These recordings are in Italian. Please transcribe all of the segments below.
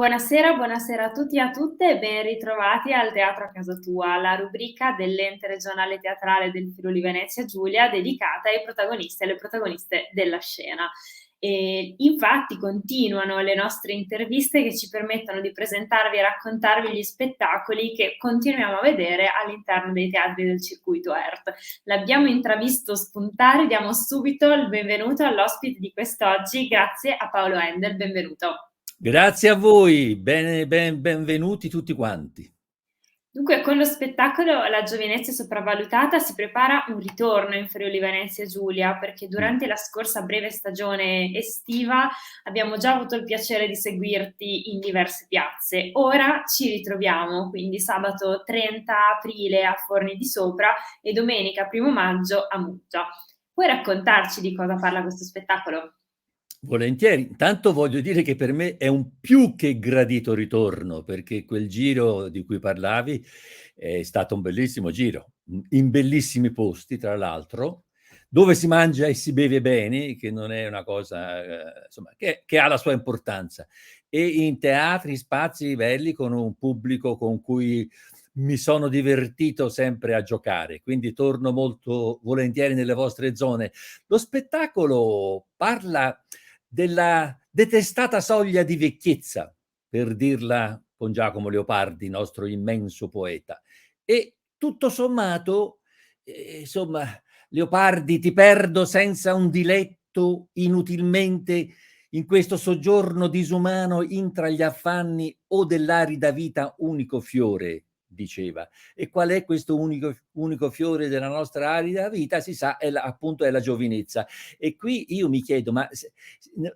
Buonasera, buonasera a tutti e a tutte e ben ritrovati al Teatro a casa tua, la rubrica dell'Ente Regionale Teatrale del Friuli Venezia Giulia dedicata ai protagonisti e alle protagoniste della scena. E infatti continuano le nostre interviste che ci permettono di presentarvi e raccontarvi gli spettacoli che continuiamo a vedere all'interno dei teatri del circuito ERT. L'abbiamo intravisto spuntare, diamo subito il benvenuto all'ospite di quest'oggi, grazie a Paolo Endel, benvenuto. Grazie a voi, benvenuti tutti quanti. Dunque, con lo spettacolo La giovinezza sopravvalutata si prepara un ritorno in Friuli Venezia Giulia, perché Mm. durante la scorsa breve stagione estiva abbiamo già avuto il piacere di seguirti in diverse piazze. Ora ci ritroviamo, quindi sabato 30 aprile a Forni di Sopra e domenica 1 maggio a Muggia. Puoi raccontarci di cosa parla questo spettacolo? Volentieri. Intanto voglio dire che per me è un più che gradito ritorno, perché quel giro di cui parlavi è stato un bellissimo giro, in bellissimi posti, tra l'altro, dove si mangia e si beve bene, che non è una cosa, insomma, che ha la sua importanza. E in teatri, spazi belli con un pubblico con cui mi sono divertito sempre a giocare, quindi torno molto volentieri nelle vostre zone. Lo spettacolo parla della detestata soglia di vecchiezza, per dirla con Giacomo Leopardi, nostro immenso poeta. E tutto sommato, insomma, Leopardi, ti perdo senza un diletto inutilmente in questo soggiorno disumano intra gli affanni o dell'arida vita unico fiore, diceva. E qual è questo unico fiore della nostra arida vita? Si sa, appunto è la giovinezza. E qui io mi chiedo, ma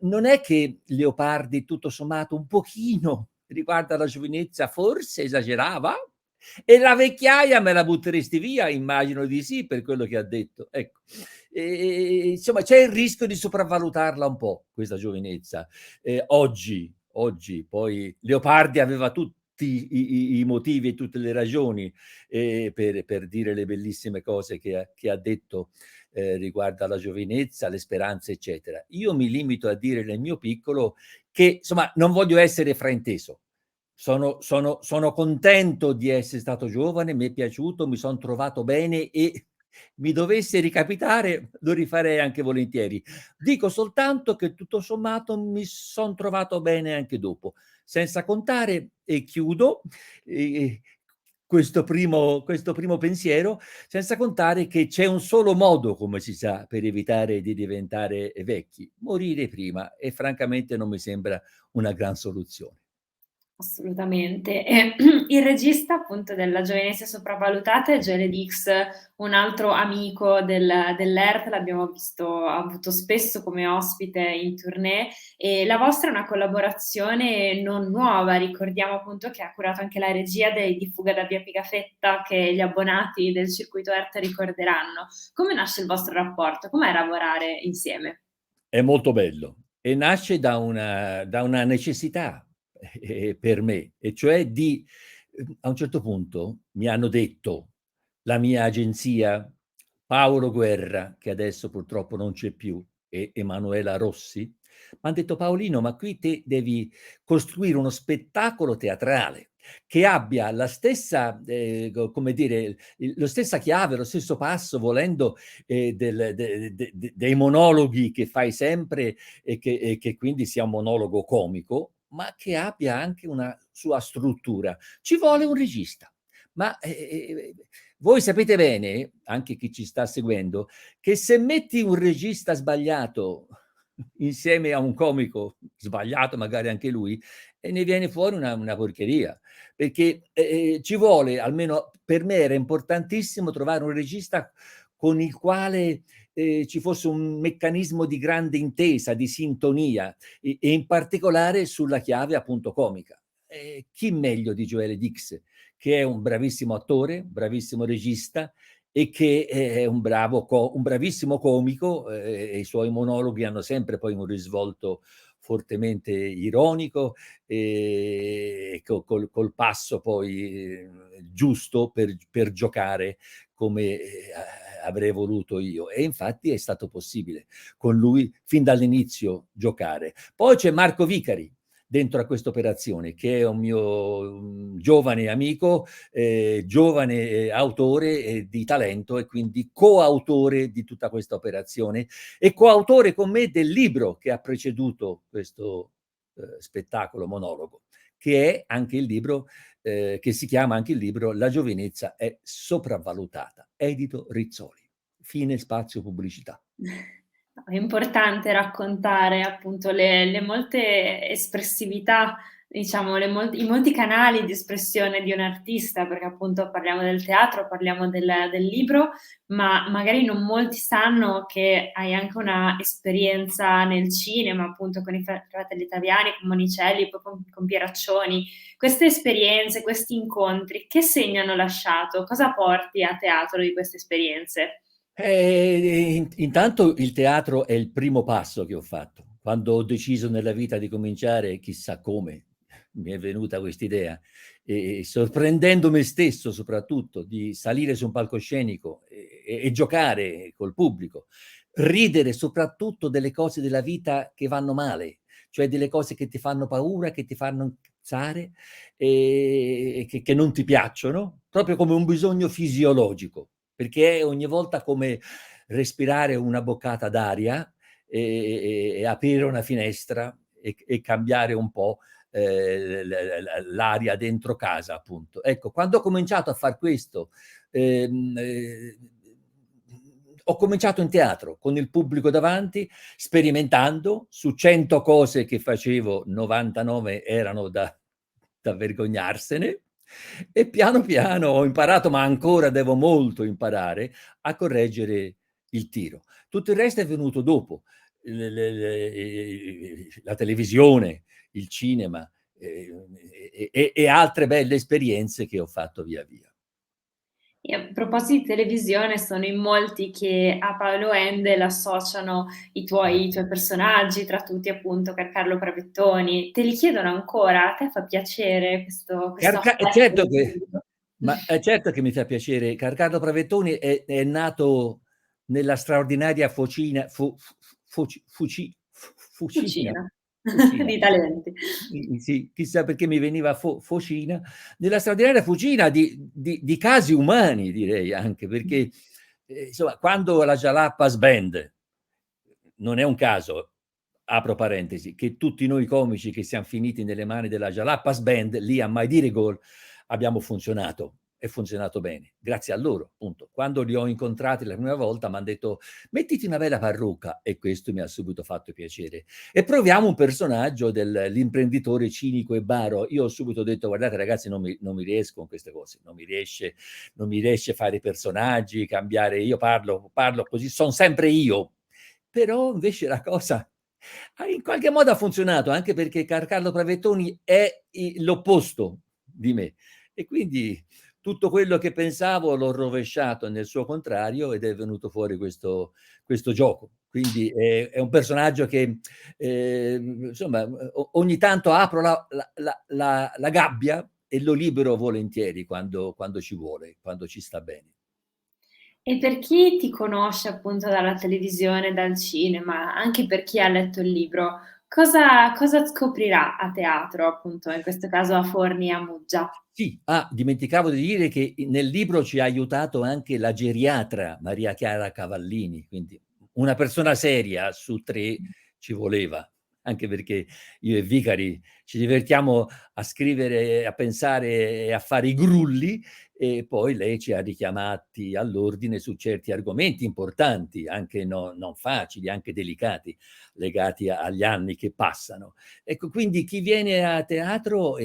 non è che Leopardi tutto sommato un pochino riguardo alla giovinezza forse esagerava? E la vecchiaia me la butteresti via? Immagino di sì, per quello che ha detto. Ecco. Insomma, c'è il rischio di sopravvalutarla un po', questa giovinezza. Oggi, poi Leopardi aveva tutti i motivi e tutte le ragioni per dire le bellissime cose che ha detto riguardo alla giovinezza, le speranze, eccetera. Io mi limito a dire nel mio piccolo che, insomma, non voglio essere frainteso. Sono contento di essere stato giovane, mi è piaciuto, mi sono trovato bene e mi dovesse ricapitare, lo rifarei anche volentieri. Dico soltanto che tutto sommato mi sono trovato bene anche dopo, senza contare, e chiudo eh, questo primo pensiero, senza contare che c'è un solo modo, come si sa, per evitare di diventare vecchi: morire prima, e francamente non mi sembra una gran soluzione. Assolutamente. E il regista appunto della Giovinezza sopravvalutata è Gele Dix, un altro amico dell'ERT, l'abbiamo visto, avuto spesso come ospite in tournée e la vostra è una collaborazione non nuova, ricordiamo appunto che ha curato anche la regia di Fuga da Via Pigafetta che gli abbonati del circuito ERT ricorderanno. Come nasce il vostro rapporto? Com'è lavorare insieme? È molto bello e nasce da una necessità per me, e cioè di a un certo punto mi hanno detto, la mia agenzia, Paolo Guerra, che adesso purtroppo non c'è più, e Emanuela Rossi, m'han detto: "Paolino, ma qui te devi costruire uno spettacolo teatrale che abbia la stessa, come dire, lo stessa chiave, lo stesso passo, volendo, dei monologhi che fai sempre e che quindi sia un monologo comico, ma che abbia anche una sua struttura. Ci vuole un regista." Ma voi sapete bene, anche chi ci sta seguendo, che se metti un regista sbagliato insieme a un comico sbagliato, magari anche lui, e ne viene fuori una porcheria, perché ci vuole, almeno per me era importantissimo trovare un regista con il quale ci fosse un meccanismo di grande intesa, di sintonia, e in particolare sulla chiave appunto comica. Chi meglio di Joele Dix, che è un bravissimo attore, bravissimo regista e che è un bravissimo comico, e i suoi monologhi hanno sempre poi un risvolto fortemente ironico, col passo poi giusto per giocare come avrei voluto io. E infatti è stato possibile con lui fin dall'inizio giocare. Poi c'è Marco Vicari, dentro a questa operazione, che è un mio giovane amico, giovane autore di talento, e quindi coautore di tutta questa operazione e coautore con me del libro che ha preceduto questo spettacolo monologo, che è anche il libro che si chiama anche il libro La giovinezza è sopravvalutata, edito Rizzoli. Fine spazio pubblicità. No, è importante raccontare appunto le molte espressività, diciamo i molti canali di espressione di un artista, perché appunto parliamo del teatro, parliamo del libro, ma magari non molti sanno che hai anche una esperienza nel cinema, appunto con i Fratelli Italiani, con Monicelli, poi con Pieraccioni. Queste esperienze, questi incontri, che segno hanno lasciato? Cosa porti a teatro di queste esperienze? Intanto il teatro è il primo passo che ho fatto. Quando ho deciso nella vita di cominciare, chissà come mi è venuta quest'idea, sorprendendo me stesso soprattutto, di salire su un palcoscenico e giocare col pubblico, ridere soprattutto delle cose della vita che vanno male, cioè delle cose che ti fanno paura, che ti fanno incazzare, che non ti piacciono, proprio come un bisogno fisiologico, perché è ogni volta come respirare una boccata d'aria e aprire una finestra e cambiare un po' l'aria dentro casa, appunto. Ecco, quando ho cominciato a far questo, ehm, eh, ho cominciato in teatro con il pubblico davanti, sperimentando su 100 cose che facevo, 99 erano da vergognarsene, e piano piano ho imparato, ma ancora devo molto imparare, a correggere il tiro. Tutto il resto è venuto dopo. La televisione, il cinema e altre belle esperienze che ho fatto via via. E a proposito di televisione, sono in molti che a Paolo Endel associano i tuoi personaggi, tra tutti appunto Carlo Pravettoni. Te li chiedono ancora? A te fa piacere questo È affetto certo del che, pubblico? ma è certo che mi fa piacere. Carlo Pravettoni è nato nella straordinaria Focina, Fucina, Cucina Fucina. di talenti. Sì, chissà perché mi veniva Focina, nella straordinaria Fucina di casi umani, direi anche, perché insomma, quando la Jalapas Band, non è un caso, apro parentesi, che tutti noi comici che siamo finiti nelle mani della Jalapas Band, lì a Mai Dire Gol, abbiamo funzionato e funzionato bene, grazie a loro, appunto. Quando li ho incontrati la prima volta mi hanno detto mettiti una bella parrucca, e questo mi ha subito fatto piacere. E proviamo un personaggio dell'imprenditore cinico e baro. Io ho subito detto guardate ragazzi, non mi riesco con queste cose, non mi riesce fare i personaggi, cambiare, io parlo così, sono sempre io. Però invece la cosa in qualche modo ha funzionato, anche perché Carlo Pravettoni è l'opposto di me, e quindi tutto quello che pensavo l'ho rovesciato nel suo contrario ed è venuto fuori questo gioco. Quindi è un personaggio che insomma ogni tanto apro la gabbia e lo libero volentieri quando ci vuole, quando ci sta bene. E per chi ti conosce appunto dalla televisione, dal cinema, anche per chi ha letto il libro, cosa scoprirà a teatro, appunto, in questo caso a Forni e a Muggia? Sì, dimenticavo di dire che nel libro ci ha aiutato anche la geriatra Maria Chiara Cavallini, quindi una persona seria su 3 ci voleva, anche perché io e Vicari ci divertiamo a scrivere, a pensare e a fare i grulli, e poi lei ci ha richiamati all'ordine su certi argomenti importanti, anche non facili, anche delicati, legati agli anni che passano. Ecco, quindi chi viene a teatro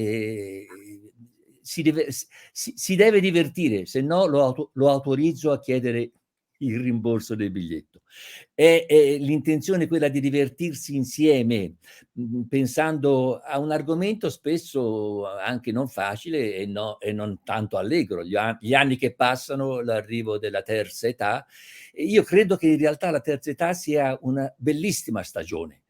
si deve divertire, se no lo autorizzo a chiedere il rimborso del biglietto. L'intenzione è quella di divertirsi insieme, pensando a un argomento spesso anche non facile e non tanto allegro. Gli anni che passano, l'arrivo della terza età, e io credo che in realtà la terza età sia una bellissima stagione.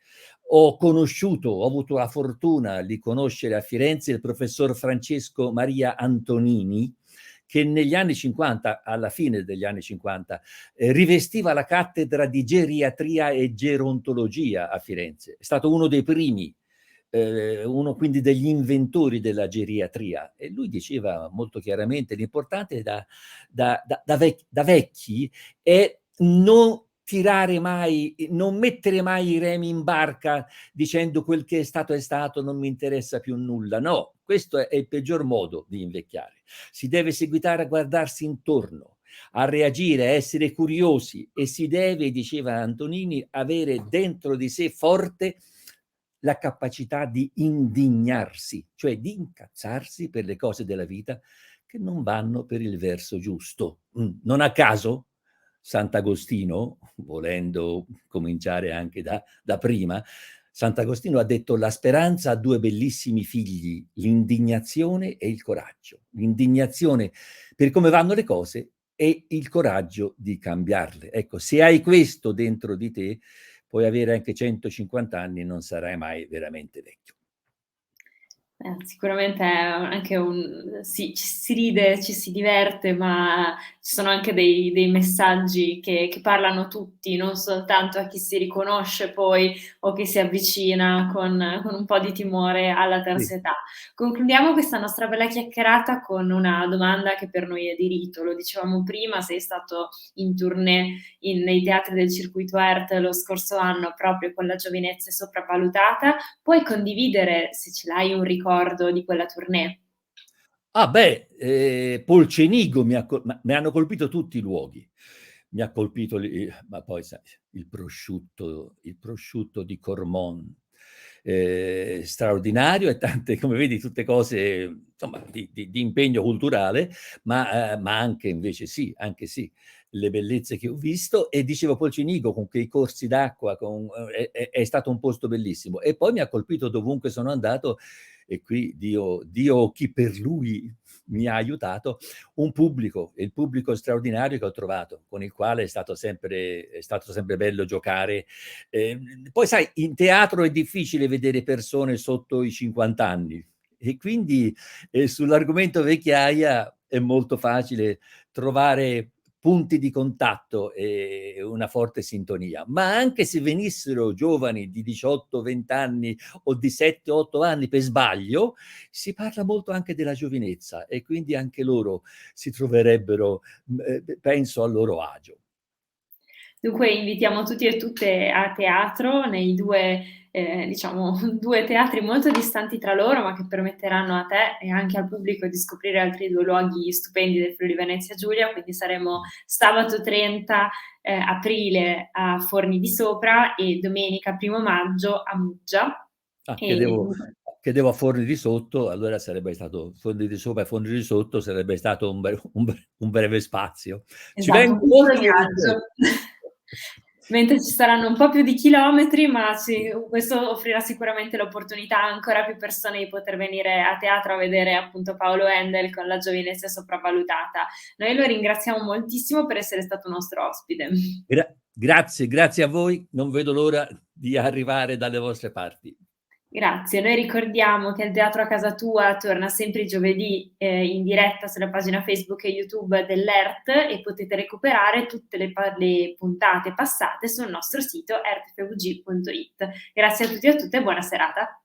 Ho avuto la fortuna di conoscere a Firenze il professor Francesco Maria Antonini, che negli anni 50, alla fine degli anni 50, rivestiva la cattedra di geriatria e gerontologia a Firenze. È stato uno dei primi uno quindi degli inventori della geriatria, e lui diceva molto chiaramente l'importante da vecchi è non tirare mai, non mettere mai i remi in barca dicendo quel che è stato, non mi interessa più nulla. No, questo è il peggior modo di invecchiare. Si deve seguitare a guardarsi intorno, a reagire, a essere curiosi, e si deve, diceva Antonini, avere dentro di sé forte la capacità di indignarsi, cioè di incazzarsi per le cose della vita che non vanno per il verso giusto. Non a caso Sant'Agostino, volendo cominciare anche da prima, Sant'Agostino ha detto: la speranza ha due bellissimi figli, l'indignazione e il coraggio. L'indignazione per come vanno le cose e il coraggio di cambiarle. Ecco, se hai questo dentro di te, puoi avere anche 150 anni e non sarai mai veramente vecchio. Sicuramente è anche sì, ci si ride, ci si diverte, ma ci sono anche dei messaggi che parlano tutti, non soltanto a chi si riconosce poi o chi si avvicina con un po' di timore alla Sì. terza età. Concludiamo questa nostra bella chiacchierata con una domanda che per noi è di rito. Lo dicevamo prima, sei stato in tournée nei teatri del circuito ERT lo scorso anno proprio con La giovinezza è sopravvalutata. Puoi condividere, se ce l'hai, un ricordo di quella tournée? Ah beh, Polcenigo mi hanno colpito tutti i luoghi. Mi ha colpito ma poi sai, il prosciutto di Cormon, straordinario, e tante, come vedi, tutte cose insomma di impegno culturale, ma anche invece sì, anche sì, le bellezze che ho visto. E dicevo Polcenigo con quei corsi d'acqua, è stato un posto bellissimo. E poi mi ha colpito dovunque sono andato, e qui Dio o chi per lui mi ha aiutato, il pubblico straordinario che ho trovato, con il quale è stato sempre bello giocare. Poi sai, in teatro è difficile vedere persone sotto i 50 anni, e quindi sull'argomento vecchiaia è molto facile trovare punti di contatto e una forte sintonia. Ma anche se venissero giovani di 18, 20 anni o di 7, 8 anni per sbaglio, si parla molto anche della giovinezza, e quindi anche loro si troverebbero, penso, a loro agio. Dunque invitiamo tutti e tutte a teatro nei 2, diciamo 2 teatri molto distanti tra loro, ma che permetteranno a te e anche al pubblico di scoprire altri 2 luoghi stupendi del Friuli Venezia Giulia. Quindi saremo sabato 30 aprile a Forni di Sopra e domenica 1° maggio a Muggia. Ah, E chiedevo a Forni di Sotto, allora sarebbe stato Forni di Sopra e Forni di Sotto, sarebbe stato un breve spazio. Ci esatto, un vengo piccolo molto viaggio. volentieri. Mentre ci saranno un po' più di chilometri, ma questo offrirà sicuramente l'opportunità a ancora più persone di poter venire a teatro a vedere appunto Paolo Handel con La giovinezza sopravvalutata. Noi lo ringraziamo moltissimo per essere stato nostro ospite. Grazie a voi, non vedo l'ora di arrivare dalle vostre parti. Grazie, noi ricordiamo che il Teatro a casa tua torna sempre i giovedì in diretta sulla pagina Facebook e YouTube dell'ERT, e potete recuperare tutte le puntate passate sul nostro sito ertfvg.it. Grazie a tutti e a tutte e buona serata.